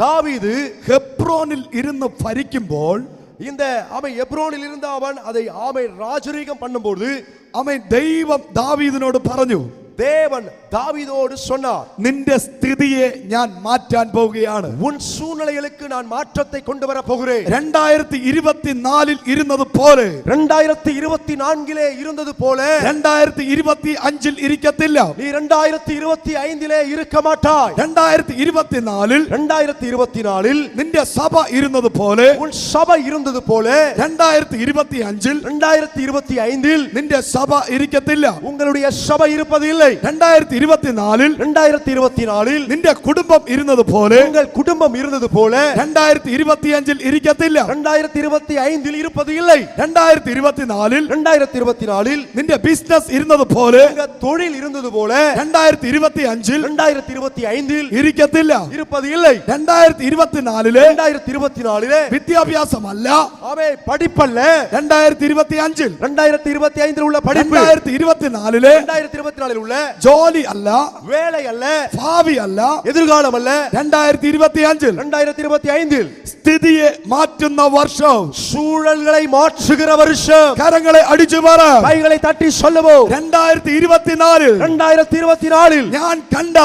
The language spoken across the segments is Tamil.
தாவீது ஹெப்ரோனில் இருந்து ഭരിക്കുമ്പോൾ இந்த அவன் எப்ரோனில் இருந்த அவன் அதை ராஜரீகம் பண்ணும்போது அவன் தெய்வம் தாவீதிനോട് പറഞ്ഞു, தேவன் தாவீதோடு சொன்னார், നിന്റെ സ്ഥിതിയെ ഞാൻ മാറ്റാൻ പോവുകയാണ്. உன் சூழ்நிலைகளுக்கு நான் மாற்றத்தை கொண்டு வர போகிறேன். 2024 ഇരുന്നത് പോലെ 2024 இருந்தது போல 2025 ഇരിക്കത്തില്ല. நீ 2025 இருக்க மாட்டாய். 2024 നിന്റെ സഭ ഇരുന്നത് പോലെ உன் சபை இருந்தது போல 2025 നിന്റെ സഭ ഇരിക്കത്തില്ല. உங்களுடைய சபை இருப்பதில்லை. 2024 നിന്റെ കുടുംബം ഇരുന്നത് പോലെ உங்கள் குடும்பம் இருந்தது போல 2025 ഇരിക്കത്തില്ല. 2025 இருப்பது இல்லை. 2024 നിന്റെ ബിസിനസ് ഇരുന്നത് പോലെ உங்கள் தொழில் இருந்தது போல 2025 ഇരിക്കത്തില്ല, இருப்பது இல்லை. 2024 വിദ്യാഭ്യാസമല്ല, படிப்பல்ல. 2025 உள்ள படிப்பு, 2024 உள்ள ജോലി അല്ല, வேலை அல்ல, ഭാവി അല്ല, எதிர்காலம் அல்ல. 2025 സ്ഥിതിയെ മാറ്റുന്ന വർഷം, சூழல்களை மாற்றுகிற வருஷம். കരങ്ങളെ അടിച്ചു പറ, കൈകളെ തട്ടി சொல்லுவோம். 2024 ഞാൻ കണ്ട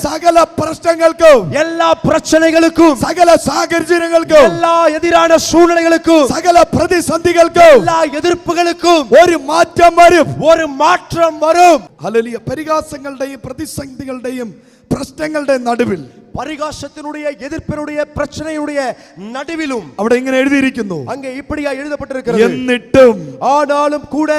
സകല പ്രശ്നങ്ങൾക്കും, எல்லா பிரச்சனைகளுக்கும், സകല സാഹചര്യങ്ങൾക്കും, எல்லா எதிரான சூழ்நிலைகளுக்கும், സകല പ്രതിസന്ധികൾക്കും, எல்லா எதிர்ப்புகளுக்கும் ഒരു മാറ്റം വരും. ஒரு மாற்றம் வரும். ഹല്ലേലൂയ. പരിഹാസങ്ങളുടെയും പ്രതിസന്ധികളുടെയും പ്രശ്നങ്ങളുടെയും നടുവിൽ, பரிகாசத்தினுடைய எதிர்ப்பினுடைய பிரச்சனையுடைய நடுவிலும் അവിടെ ഇങ്ങനെ എഴുതിയിരിക്കുന്നു, அங்கே இப்படியா எழுதப்பட்டிருக்கிறது, എന്നിട്ടും, ஆனாலும் கூட,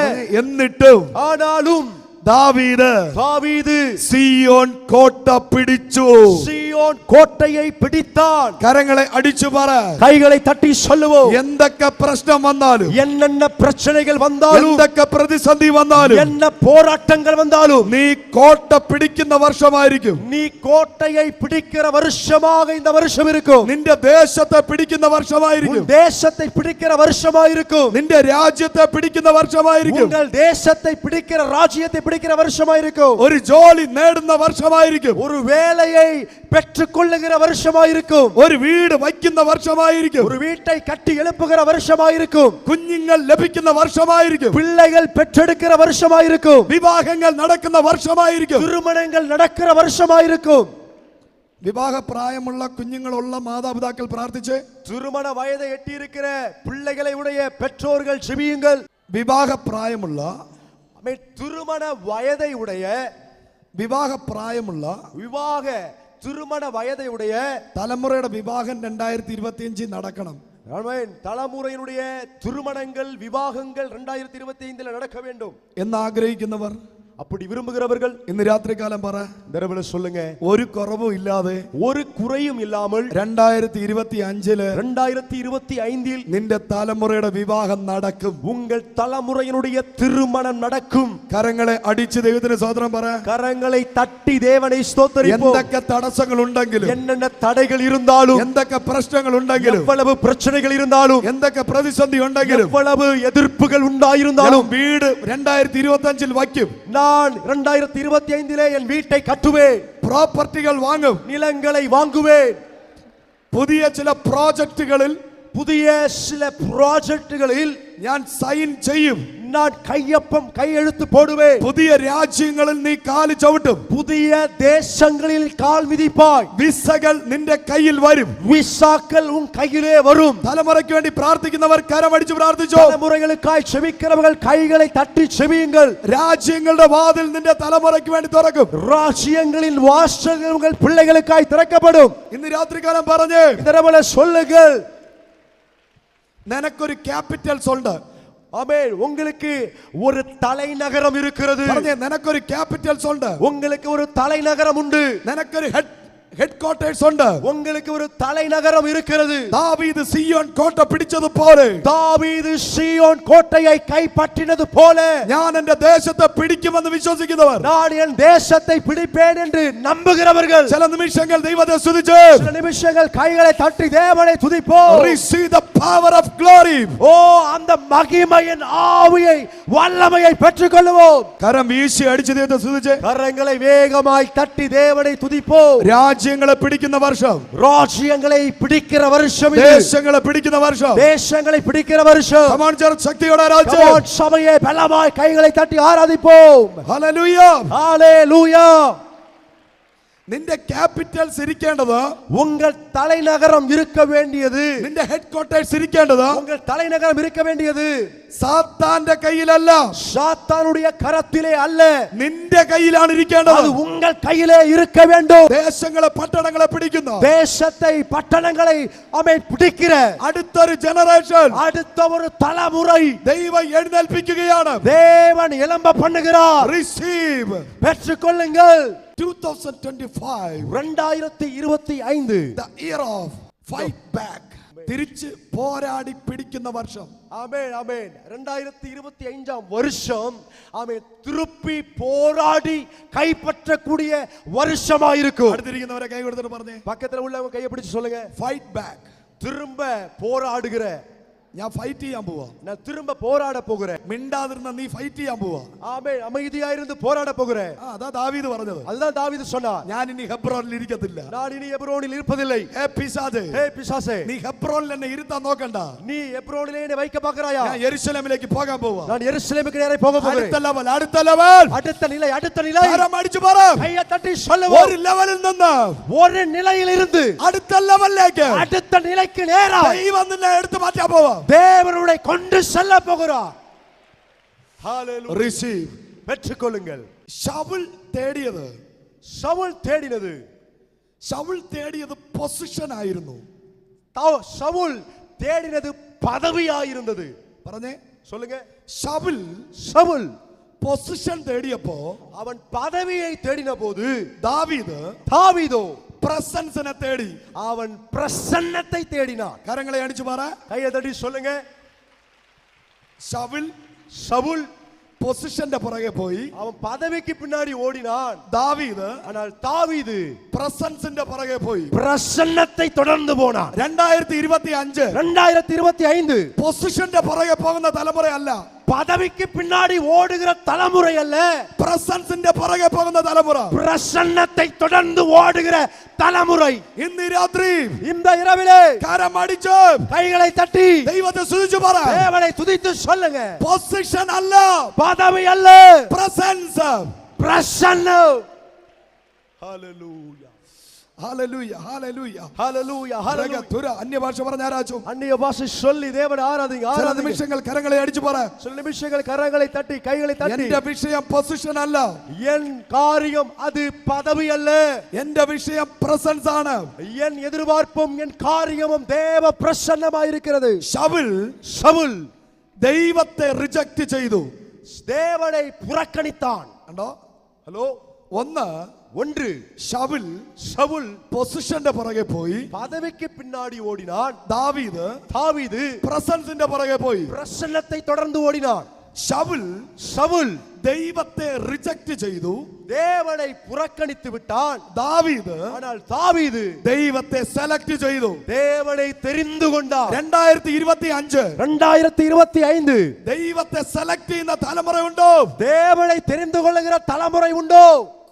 എന്നിട്ടും ஆனாலும் ദാവീദ് സിയോൻ കോട്ട പിടിച്ചു. സിയോൻ കോട്ടയെ പിടിത്താൻ. കരങ്ങളെ അടിച്ചു പറ, കൈകളെ തട്ടി சொல்லுவோம். എന്തൊക്കെ പ്രശ്നം വന്നാലും, என்னென்ன பிரச்சனைகள் வந்தாலும், എന്തൊക്കെ പ്രതിസന്ധി വന്നാലും, என்ன போராட்டங்கள் வந்தாலும், നീ കോട്ട പിടിക്കുന്ന വർഷമായിരിക്കും. நீ கோட்டையை பிடிக்கிற வருஷமாக இந்த வருஷம் இருக்கும். നിന്റെ ദേശത്തെ പിടിക്കുന്ന വർഷമായിരിക്കും. தேசத்தை பிடிக்கிற வருஷமாக இருக்கும். നിന്റെ രാജ്യത്തെ പിടിക്കുന്ന വർഷമായിരിക്കും. உங்கள் தேசத்தை பிடிக்கிற ராஜ்யத்தை பிடிக்கிற வருஷமாக இருக்கும். ഒരു ജോലി നേടുന്ന വർഷമായിരിക്കും. ஒரு வேலையை பெற்றுக்கொள்ளுகிற வருஷமாக இருக்கும். ഒരു വീട് വയ്ക്കുന്ന വർഷമായിരിക്കും. ஒரு வீட்டை கட்டி எழுப்புகிற வருஷமாக இருக்கும். കുഞ്ഞുങ്ങൾ ലഭിക്കുന്ന വർഷമായിരിക്കും. பிள்ளைகள் பெற்றெடுக்கிற வருஷமாக இருக்கும். വിവാഹങ്ങൾ നടക്കുന്ന വർഷമായിരിക്കും. திருமணங்கள் நடக்கிற வருஷமாக இருக்கும். വിവാഹ പ്രായമുള്ള കുഞ്ഞുങ്ങളുള്ള മാതാപിതാക്കൾ പ്രാർത്ഥിച്ച്, திருமண வயதை எட்டியிருக்கிற பிள்ளைகளை உடைய பெற்றோர்கள் ஜெபியுங்கள். വിവാഹ പ്രായമുള്ള, திருமண வயதை உடைய, വിവാഹ പ്രായമുള്ള, திருமண வயதை உடைய തലമുറയുടെ വിവാഹം 2025 നടക്കണം. தலைமுறையினுடைய திருமணங்கள், விவாகங்கள் 2025 நடக்க வேண்டும் എന്ന് ആഗ്രഹിക്കുന്നവർ, அப்படி விரும்புகிறவர்கள் ഇന്ന് രാത്രികാലം പറ, നിറവില് சொல்லுங்க, ഒരു കുറവും ഇല്ലാതെ, ഒരു കുറയും ഇല്ലാமல் 2025 നിന്റെ തലമുറയുടെ വിവാഹം നടക്കും. உங்கள் தலைமுறையினுடைய திருமணம் நடக்கும். കരങ്ങളെ അടിച്ച് ദൈവത്തിന് സ്തോത്രം പറ, കരങ്ങളെ തട്ടി ദേവനെ സ്തോത്രിப்போம். എന്തൊക്കെ തടസ്സങ്ങൾ ഉണ്ടെങ്കിലും, என்னென்ன தடைகள் இருந்தாலும், എന്തൊക്കെ പ്രശ്നങ്ങൾ ഉണ്ടെങ്കിലും, எவ்வளவு பிரச்சனைகள் இருந்தாலும், എന്തൊക്കെ പ്രതിസന്ധി ഉണ്ടെങ്കിലും, எவ்வளவு எதிர்ப்புகள் ഉണ്ടായിരുന്നാലും, വീട് 2025 വയ്ക്കും. நான் 2025 என் வீட்டை கட்டுவேன். പ്രോപ്പർട്ടികൾ വാങ്ങും. நிலங்களை வாங்குவேன். പുതിയ ചില പ്രോജക്റ്റുകളിൽ ഞാൻ സൈൻ ചെയ്യും. நான் கையெழுத்து போடுவேன். പുതിയ രാജ്യങ്ങളിൽ നീ കാല് ചവിട്ടും. புதிய தேசங்களில் கால் மிதிப்பாய். വിസകൾ നിന്റെ കയ്യിൽ വരും. விசாக்கள் உன் கையிலே வரும். തലമുറയ്ക്ക് വേണ്ടി പ്രാർത്ഥിക്കുന്നവർ കരമടിച്ച് പ്രാർത്ഥിച്ചോ. തലമുറകൾക്കായി ക്ഷമിക്കുന്നവർ കൈകളെ തട്ടി ക്ഷമിയുங்கள். രാജ്യങ്ങളുടെ വാതിൽ നിന്റെ തലമുറയ്ക്ക് വേണ്ടി തുറക്കും. ராஜ்யங்களின் வாசல்கள் உங்கள் பிள்ளைகளுக்காய் திறக்கப்படும். ഇന്ന് രാത്രികാലം പറഞ്ഞേ, இதரவள சொல்லுங்கள், നിനക്കൊരു ക്യാപിറ്റൽസ് ഉണ്ട്. ஆமென். உங்களுக்கு ஒரு தலைநகரம் இருக்கிறது. നിനക്കൊരു ക്യാപിറ്റൽസ് ഉണ്ട്. உங்களுக்கு ஒரு தலைநகரம் உண்டு. നിനക്കൊരു ഹെഡ്ക്വാർട്ടേഴ്സ് ഉണ്ട്. உங்களுக்கு ஒரு தலைநகரம் இருக்கிறது. தாவீது சீயோன் கோட்டை பிடிச்சது போல, தாவீது சீயோன் கோட்டையை கைப்பற்றினது போல, ഞാൻ എൻ്റെ ദേശത്തെ പിടിക്കുമെന്ന് വിശ്വസിക്കുന്നവർ, நான் என் தேசத்தை பிடிப்பேன் என்று நம்புகிறவர்கள், ചില നിമിഷങ്ങൾ ദൈവത്തെ സ്തുതിച്ച്, சில நிமிஷங்கள் கைகளை தட்டி தேவனை துதிப்போம். receive the power of glory. ஓ, அந்த மகிமையின் ஆவியை, வல்லமையை பெற்றுக்கொள்வோம். കരം വീശി അടിച്ച് ദൈവത്തെ സ്തുതിച്ച്, கரங்களை வேகமாய் தட்டி தேவனை துதிப்போம். രാജ്യങ്ങളെ പിടിക്കുന്ന വർഷം, ராஜ்யங்களை பிடிக்கிற வருஷம் இது. ദേശങ്ങളെ പിടിക്കുന്ന വർഷം. தேசங்களை பிடிக்கிற வருஷம். Come on church, ശക്തിയോടെ Come ആരാധിച്ച്. on, சபையே பலமாய் கைகளை தட்டி ஆராதிப்போம். ഹല്ലേലൂയ. ஹalleluya. നിന്റെ ക്യാപിറ്റൽസ് ഇരിക്കേണ്ടത്, உங்கள் தலைநகரம் இருக்க வேண்டியது, നിന്റെ ഹെഡ് ക്വാർട്ടേഴ്സ് ഇരിക്കേണ്ടത് உங்கள் தலைநகரம் இருக்க வேண்டியது സാത്താന്റെ കയ്യിലല്ല, சாத்தானுடைய கரத்திலே அல்ல, നിന്റെ കയ്യിലാണ് ഇരിക്കേണ്ടത്. அது உங்கள் கையிலே இருக்க வேண்டும். ദേശങ്ങളെ പട്ടണങ്ങളെ പിടിക്കുന്ന தேசத்தை பட்டணங்களை பிடிக்கிற അടുത്തൊരു ജനറേഷൻ அடுத்த ஒரு தலைமுறை ദൈവം എഴുന്നേൽപ്പിക്കുകയാണ്. தேவன் எழும்ப பண்ணுகிறார். റിസീവ് பெற்றுக்கொள்ளுங்கள். 2025 2025 the year of fight back, തിരിച്ച് പോരാടി പിടിക്കുന്ന വർഷം. ஆமென் ஆமென். 2025 வருஷம் ஆமென் திருப்பி போராடி கைப்பற்றக்கூடிய வருஷமா இருக்கும். അടുത്തിരിക്കുന്നവരെ കൈ കൊടുത്തിട്ട് പറഞ്ഞേ, பக்கத்துல உள்ளவங்க கையை பிடிச்சு சொல்லுங்க, ഫൈറ്റ് ബാക്ക്. திரும்ப போராடுகிற, ഞാൻ ഫൈറ്റ് ചെയ്യാൻ പോവാ. நான் திரும்ப போராட போகிறேன். മിണ്ടാതിരുന്ന നീ ഫൈറ്റ് ചെയ്യാൻ പോവാ. ஆமென். அமைதியா இருந்து போராட போகிறேன். അതാ ദാവീദ് പറഞ്ഞത്. அதுதான் தாவீது சொன்னார். ഞാൻ ഇനി ഹെബ്രോനിൽ ഇരിക്കത്തില്ല. நான் இனி எப்ரோனில் இருப்பதில்லை. ഹേ പിശാചേ, ஹே பிசாசே, നീ ഹെബ്രോനിൽ എന്നെ ഇരുത്താൻ നോക്കണ്ട. நீ எப்ரோனிலே என்னை வைக்க பார்க்கறாயா? ഞാൻ യെരൂശലേമിലേക്ക് പോകാൻ പോവാ. நான் எருசலேமுக்கு நேரே போக போகிறேன். അടുത്ത ലെവൽ, അടുത്ത ലെവൽ. அடுத்த நிலை, அடுத்த நிலை. ആരം അടിച്ചു പറ. கையை தட்டி சொல்லுவோம். ഒരു ലെവലിൽ നിന്ന് ஒரு நிலையில் இருந்து അടുത്ത ലെവലിലേക്ക് அடுத்த நிலைக்கு நேரா ദൈവം നിന്നെ എടുത്തു മാറ്റാൻ പോവാ. தேவனுடைய கொண்டு செல்ல போகிறார். ஹalleluya. റിസീവ്. பெற்றுக்கொள்ளுங்கள். ശൗൽ തേടിയത്, சவுல் தேடினது, ശൗൽ തേടിയത് പൊസിഷൻ ആയിരുന്നു. சவுல் தேடினது பதவியாயிருந்தது. പറഞ്ഞേ, சொல்லுங்க. ശൗൽ சவுல் പൊസിഷൻ തേടിയപ്പോ அவன் பதவியை தேடின போது ദാവീദ് தாவீதோ പ്രസൻസിനെ തേടി. அவன் பிரசன்னத்தை தேடினான். കരങ്ങളെ അടിച്ചു പറ. கையை தட்டி சொல்லுங்க. ശൗൽ சவுல் പൊസിഷന്റെ പുറകെ പോയി, அவன் பதவிக்கு பின்னாடி ஓடினான். ദാവീദ് ஆனால் தாவீது പ്രസൻസിന്റെ പുറകെ പോയി. பிரசன்னத்தை தொடர்ந்து போனான். 2025 2025 പൊസിഷന്റെ പുറകെ പോകുന്ന തലമുറയല്ല, பதவிக்கு பின்னாடி ஓடுகிற தலைமுறை அல்ல, പ്രസൻസിന്റെ പുറകെ പോകുന്ന തലമുറ. பிரசன்னத்தை தொடர்ந்து ஓடுகிற தலைமுறை. ഇന്ന് രാത്രി இந்த இரவிலே കരം അടിച്ച് கைகளை தட்டி ദൈവത്തെ സ്തുതിച്ചു പറ. தேவனை துதித்து சொல்லுங்க. പൊസിഷൻ അല്ല, பதவி அல்ல, പ്രസൻസ്. பிரசன்னம். ഹല്ലേലൂയ, ഹല്ലേലൂയ, ഹല്ലേലൂയ, ஹalleluya ஹalleluya. തുര അന്യഭാഷ പറഞ്ഞ ആരാച്ചു? அந்நிய பாஷை சொல்லி தேவனை ஆராதிங்க ചില ஆராதிங்க. നിമിഷങ്ങൾ കരങ്ങളെ അടിച്ചു പറ. சில நிமிஷங்கள் கரங்களை தட்டி கைகளை தட்டி, എന്റെ വിഷയം പൊസിഷൻ അല്ല, என் காரியம் அது பதவி அல்ல, എന്റെ വിഷയം പ്രസൻസ് ആണ്. என் எதிர்பார்ப்பும் என் காரியமும் தேவ பிரசன்னமாயிருக்கிறது. ശൗൽ ദൈവത്തെ റിജക്ട് ചെയ്തു. தேவனை புறக்கணித்தான். കണ്ടോ? ஹலோ. ஒன்று, ശൗൽ പൊസിഷന്റെ പുറകെ പോയി, பதவிக்கு பின்னாடி ஓடினான். ദാവീദ് പ്രസൻസിന്റെ പുറകെ പോയി. பிரசன்னத்தை தொடர்ந்து ஓடினான். ശൗൽ ദൈവത്തെ റിജക്ട് ചെയ്തു, தேவனை புறக்கணித்து விட்டான். ஆனால் தாவீது ദൈവത്തെ സെലക്ട് ചെയ്തു. தேவனை தெரிந்து கொண்டான். 2025 ദൈവത്തെ സെലക്ട് ചെയ്യുന്ന തലമുറയുണ്ടോ? தேவனை தெரிந்து கொள்ளுகிற தலைமுறை உண்டோ?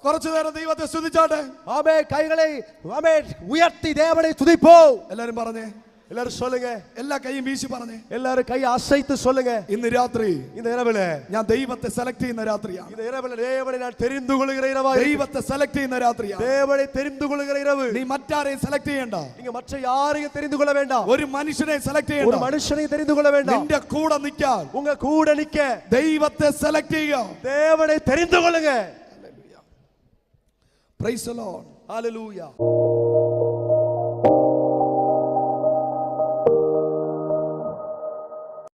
കുറച്ചു നേരം ദൈവത്തെ സ്തുതിച്ചാട്ടെ. ஆமே. கைகளை ஆமே உயர்த்தி தேவனை துதிப்போம். എല്ലാരും പറഞ്ഞേ, எல்லாரும் சொல்லுங்க. എല്ലാ കൈയും വീശി പറഞ്ഞേ. எல்லாரும் கையை அசைத்து சொல்லுங்க. ഇന്ന് രാത്രി இந்த இரவில ഞാൻ ദൈവത്തെ സെലക്ട് ചെയ്യുന്ന രാത്രിയാണ്. இந்த இரவில தேவனை நான் தெரிந்து கொள்ளுகிற இரவாய். ദൈവത്തെ സെലക്ട് ചെയ്യുന്ന രാത്രിയാണ്. தேவனை தெரிந்து கொள்ளுகிற இரவு. നീ മറ്റാരെയും സെലക്ട് ചെയ്യണ്ട. நீங்க மற்ற யாரையும் தெரிந்து கொள்ள வேண்டாம். ഒരു മനുഷ്യനെ സെലക്ട് ஒரு ചെയ്യണ്ട. மனுஷனை தெரிந்து கொள்ள வேண்டாம். നിന്റെ കൂടെ നിൽക്കാൻ உங்க கூட நிக்க ദൈവത്തെ സെലക്ട് ചെയ്യുക. தேவனை தெரிந்து கொள்ளுங்க. Praise the Lord. ஹalleluya.